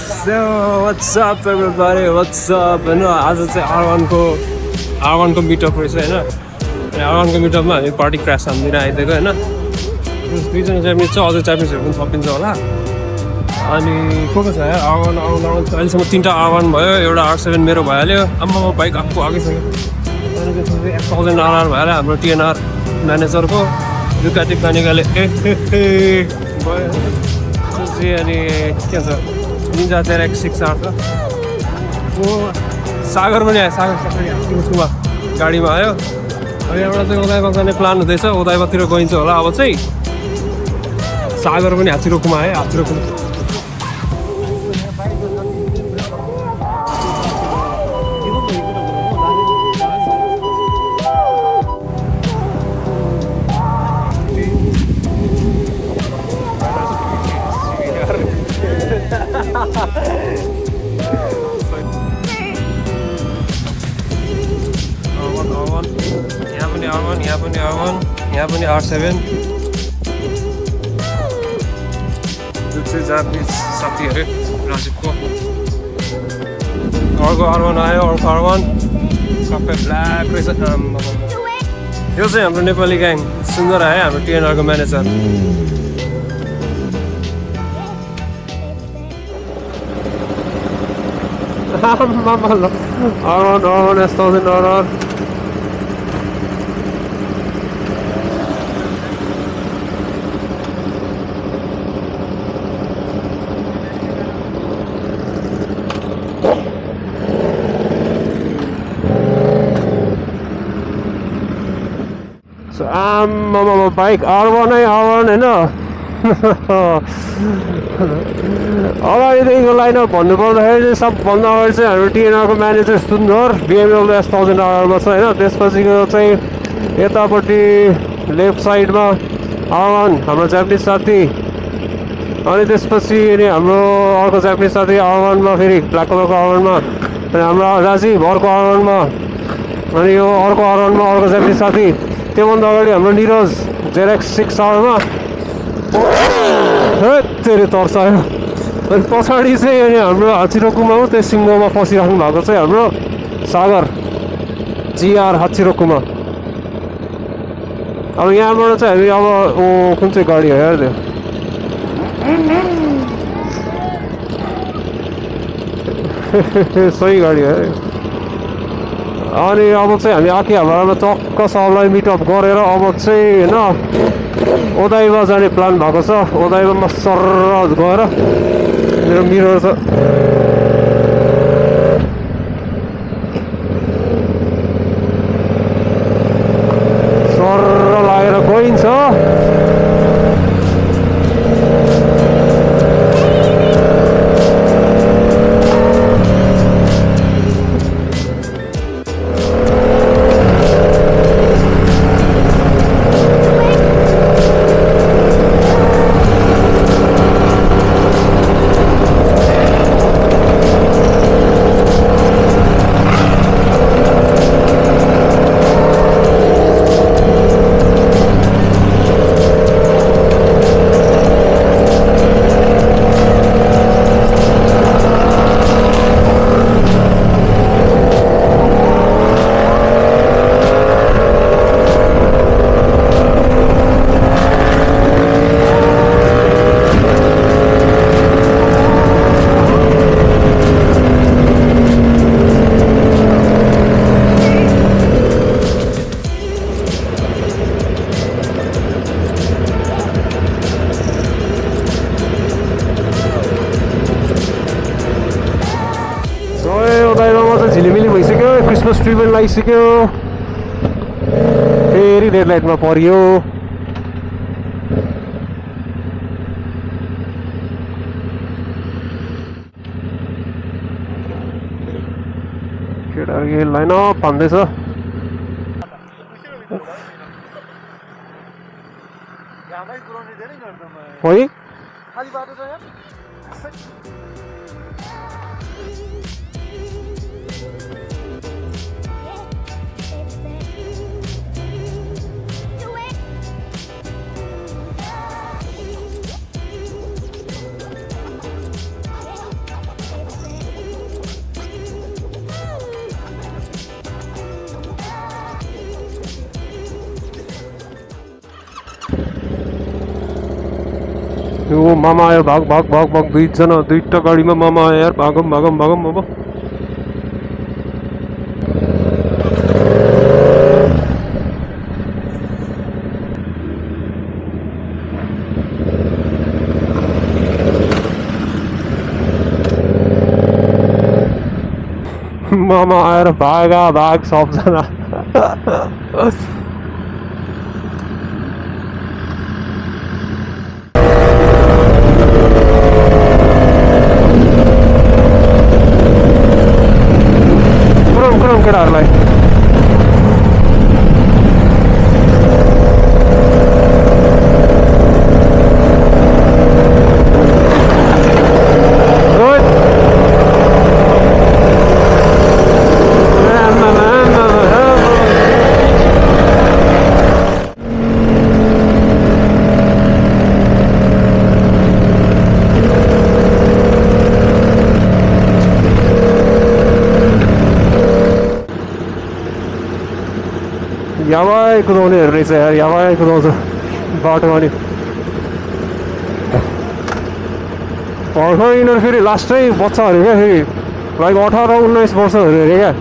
So what's up everybody? What's up? हैन आज चाहिँ R1 को मिटअप रहेछ हैन। अनि R1 को मिटअपमा हामी पार्टी क्र्यास हान्दिन आइदिएको हैन। दुईजना जापानिज छ, अझै जापानिजहरु पनि थपिन्छ होला। अनि को छ यार R1 अहिलेसम्म 3टा R1 भयो, एउटा R7 मेरो भइहाल्यो। आम्मा बाइक आफू आगिसक्यो। अनि त्यसपछि 1000 RR भएर हाम्रो TNR म्यानेजरको दुकाटी पानीकाले भयो। त्यसपछि अनि के छ निन्जा ZX 6R छ। वो सागर पनि आयो, सागर गाडीमा आयो। अनि एउटा चाहिँ उदाइमा जाने प्लान हुँदैछ, उदाइमातिर गइन्छ होला अब चाहिँ। सागर पनि हातिरोकुमा आयो, हातिरोकुमा यहाँ पनि R7 जुन चाहिँ जापानिज साथीहरू राजीवको अर्को R1 आयो, अर्को R1 सबै ब्ल्याक रहेछ। यो चाहिँ हाम्रो नेपाली ग्याङ सुन्दर आयो, हाम्रो TNR को manager. R1 S1000 RR bike R1 हैन। अगाडिदेखिको लाइनअप भन्नुपर्दाखेरि चाहिँ सबभन्दा अगाडि चाहिँ हाम्रो TNR को म्यानेजर सुन्दर BMW S1000 RR मा छ हैन। त्यसपछिको चाहिँ यतापट्टि लेफ्ट साइडमा R1 हाम्रो जापानिज साथी। अनि त्यसपछि नि हाम्रो अर्को जापानिज साथी R1 मा, फेरि ब्ल्याक कलरको R1 मा। अनि हाम्रो राजीव अर्को R1 मा। अनि यो अर्को R1 मा अर्को जापानिज साथी। त्योभन्दा अगाडि हाम्रो निरज ZX 6R मा तेरे तर्सायो। अनि पछाडि चाहिँ अनि हाम्रो हाचिरोकुमा हो, त्यो सिङ्गोमा फसिराख्नु भएको चाहिँ हाम्रो सागर GR हाचिरोकुमा। अब यहाँबाट चाहिँ हामी अब कुन चाहिँ गाडी हो यार त्यो सही गाडी हो। अनि अब चाहिँ हामी आकिहाबामा टक्क सबलाई मिटअप गरेर अब चाहिँ हैन ओदाइमा जाने प्लान भएको छ। ओदाइमा सरर गएर मेरो मिरर छ सरर लागेर गइन्छ। झिलिमिली भइसक्यो, क्रिसमस ट्री पनि लगाइसक्यो, फेरि रेड लाइटमा परियो। केटाहरू लाइनअप भन्दैछ। है ओ मामा आयो भाग भाग भाग भाग दुईटा गाडीमा मामा आयो यार भागम भागम भागम अब मामा आएर भाग सबजना कुराउँ केटाहरूलाई यावाई कुदाउनेहरू रहेछ यार यावाई कुदाउँछ बाटोमा नि भर्खर यिनीहरू फेरि लास्टै बच्चा अरे क्या फेरि लाइक 18-19 वर्षहरू अरे क्या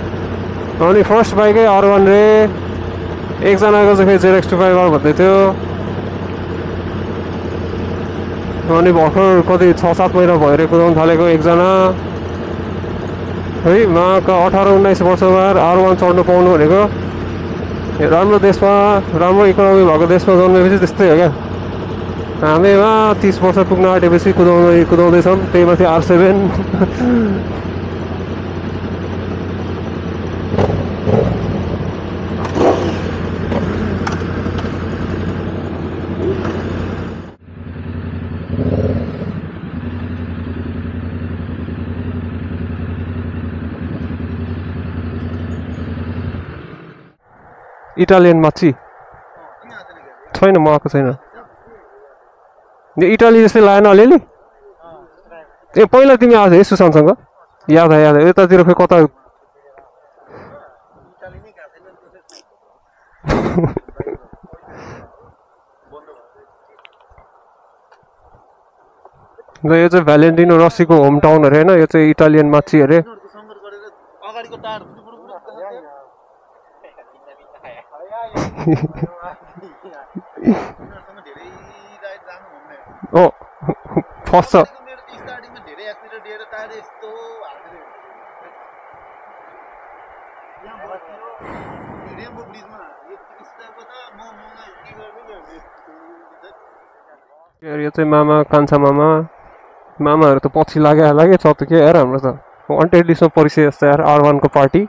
अनि फर्स्ट बाइकै R1 रे एकजनाको चाहिँ फेरि ZX25R भन्दै थियो अनि भर्खर कति 6-7 महिना भएर कुदाउनु थालेको एकजना है माका 18-19 वर्षमा R1 चढ्नु पाउनु भनेको राम्रो देशमा राम्रो इकोनोमी भएको देशमा जन्मेपछि त्यस्तै हो क्या हामीमा 30 वर्ष पुग्न आँटेपछि कुदाउँदैछौँ त्यही माथि R7 इटालियन माछी छैन मगाएको छैन इटाली जस्तै लागेन अलिअलि ए पहिला तिमी आएको थियौ सुशान्तसँग याद आयो यतातिर फेरि कता यो चाहिँ भ्यालेन्टिनो रसीको होम टाउन अरे होइन यो चाहिँ इटालियन माछी अरे ओ फस्छ यो चाहिँ मामा कान्छा मामाहरू त पछि लाग्यो छ त के यार हाम्रो त वान्टेड लिस्टमा परिसक्यो जस्तो यार R1 को पार्टी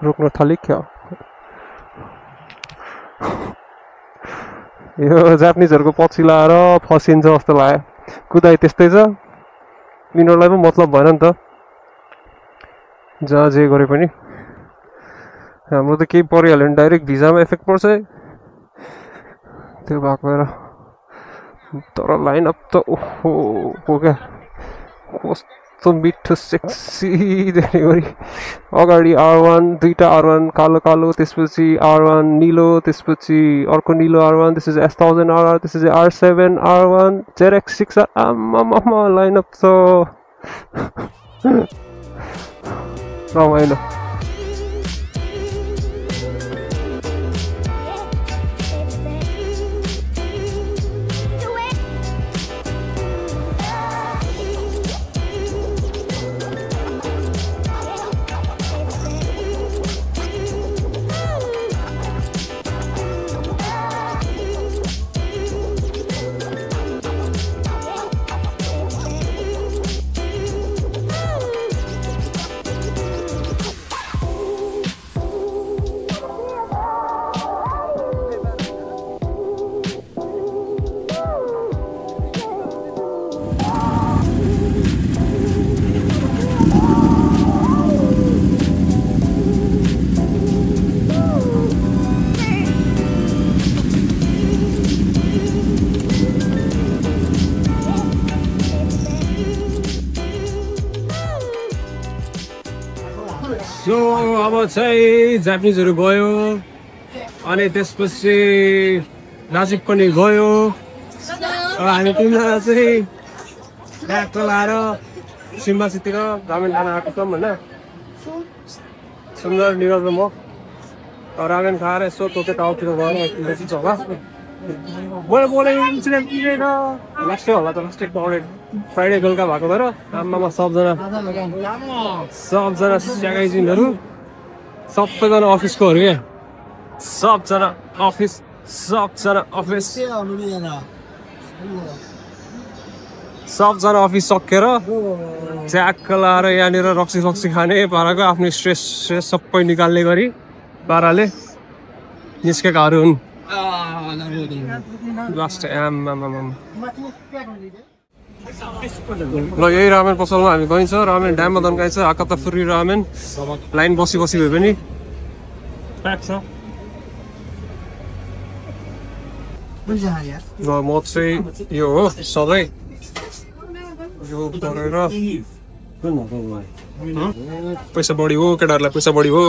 रोक्न थाल्यो क्या यो जापानिजहरूको पछि लाएर फसिन्छ जस्तो लाग्यो कुदाइ त्यस्तै छ यिनीहरूलाई पनि मतलब भएन नि त जहाँ जे गरे पनि हाम्रो त केही परिहाल्यो भने डाइरेक्ट भिजामा इफेक्ट पर्छ त्यो भएको भएर तर लाइनअप त ओहो क्या कस्तो मिठो सेक्सी देख्ने गरी अगाडि R1 दुईटा R1 कालो त्यसपछि R1 निलो त्यसपछि अर्को निलो R1 त्यसपछि S1000RR त्यसपछि R7 R1 ZX6 आम्मामा लाइनअप त रमाइलो सो अब चाहिँ जापानिजहरू गयो अनि त्यसपछि राजीव पनि गयो हामी तिनजना चाहिँ ट्र्याक्टर लाएर सिम्बासीतिर रामेन खाना आएको छौँ होइन सुन्दर निरज र म रामेन खाएर यसो तोके टाउतिर गएर एकछिन छ होला मैले बोलेको इन्सिडेन्ट पिरेर लास्टै होला त लास्टै पाउडेड फ्राइडे बेलुका भएको भएर आमामा सबजना स्यागाइजिनहरू सबैजना अफिसकोहरू क्या सबजना अफिस सबजना अफिस सकेर च्याक्क लाएर यहाँनिर रक्सी खाने पाराको आफ्नो स्ट्रेस सबै निकाल्ने गरी पाराले निस्केकाहरू हुन् लास्ट ल यही रामेन पसलमा हामी गइन्छ रामेन ड्याममा दन्काइन्छ हाका फुरी रामेन लाइन बसी भए पनि प्याक छ म चाहिँ यो हो सधैँ यो गरेर पैसा बढी हो केटाहरूलाई पैसा बढी हो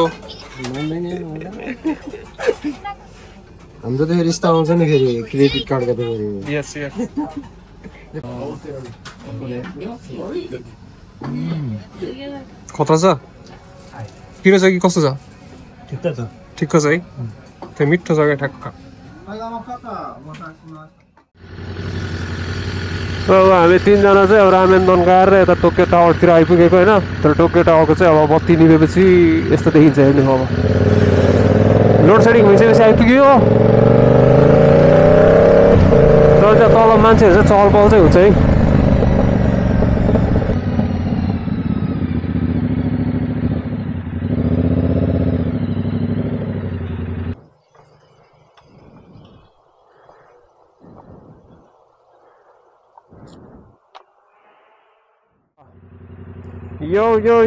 हाम्रो त रिस्ता आउँछ नि फेरि क्रेडिट कार्ड गर्दै यस खतरा छ पिरो छ कि कस्तो छ ठिक्क छ है त्यो मिठो छ क्या ठ्याक्क हामी तिनजना चाहिँ अब रामेन दन्काएर यता टोकियो टावरतिर आइपुगेको होइन तर टोकियो टावरको चाहिँ अब बत्ती निभेपछि यस्तो देखिन्छ हेर्नु अब लोड सेडिङ भइसकेपछि आइपुग्यो तर त्यहाँ तल मान्छेहरू चाहिँ चहल पहल चाहिँ हुन्छ है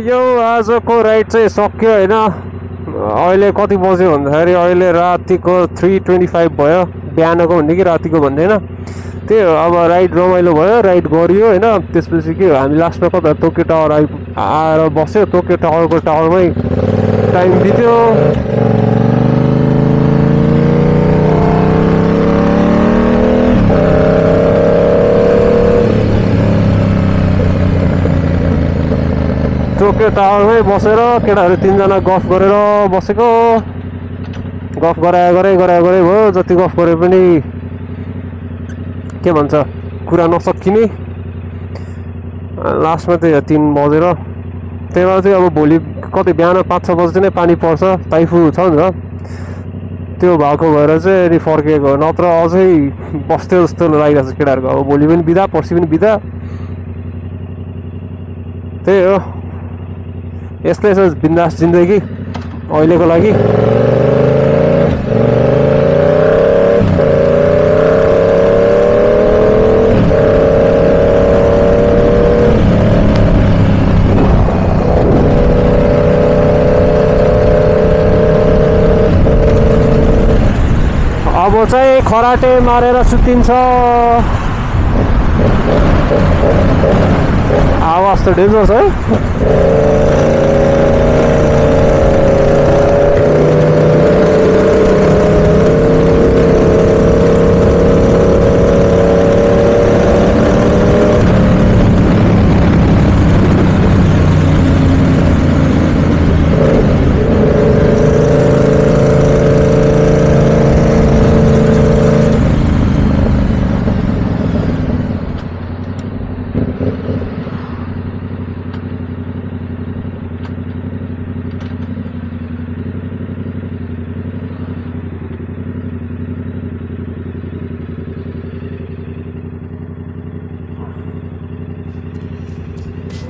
यो आजको राइड चाहिँ सक्यो होइन अहिले कति बज्यो भन्दाखेरि अहिले रातिको 3:25 भयो बिहानको भन्ने कि रातिको भन्दैन त्यही हो अब राइड रमाइलो भयो राइड गरियो होइन त्यसपछि के हो हामी लास्टमा कता टोकियो टावर आएर बस्यो टोकियो टावरको टावरमै टाइम बित्यो टोकियो टावरमै बसेर केटाहरू तिनजना गफ गरेर बसेको गफ गराए भयो जति गफ गरे पनि के भन्छ कुरा नसकिने लास्टमा चाहिँ 3 बजेर त्यही भएर चाहिँ अब भोलि कति बिहान 5-6 बजी नै पानी पर्छ ताइफु छ नि त त्यो भएको भएर चाहिँ अनि फर्किएको नत्र अझै बस्थ्यो जस्तो लागिरहेको छ केटाहरूको अब भोलि पनि बिदा पर्सि पनि बिदा त्यही हो यस्तै छ बिन्दास जिन्दगी अहिलेको लागि अब चाहिँ खराटे मारेर सुतिन्छ आवाज त डेन्जर छ है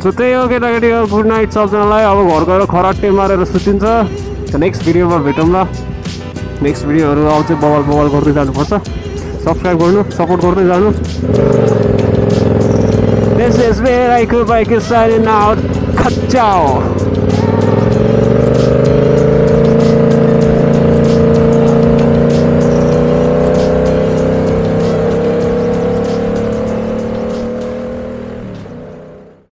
सो त्यही हो केटाकेटी गुड नाइट सबजनालाई अब घर गएर खराटे मारेर सुतिन्छ नेक्स्ट भिडियोमा भेटौँला नेक्स्ट भिडियोहरू आउँछ बवाल गर्दै जानुपर्छ सब्सक्राइब गर्नु सपोर्ट गर्दै जानु This is where I could sign out. Ciao.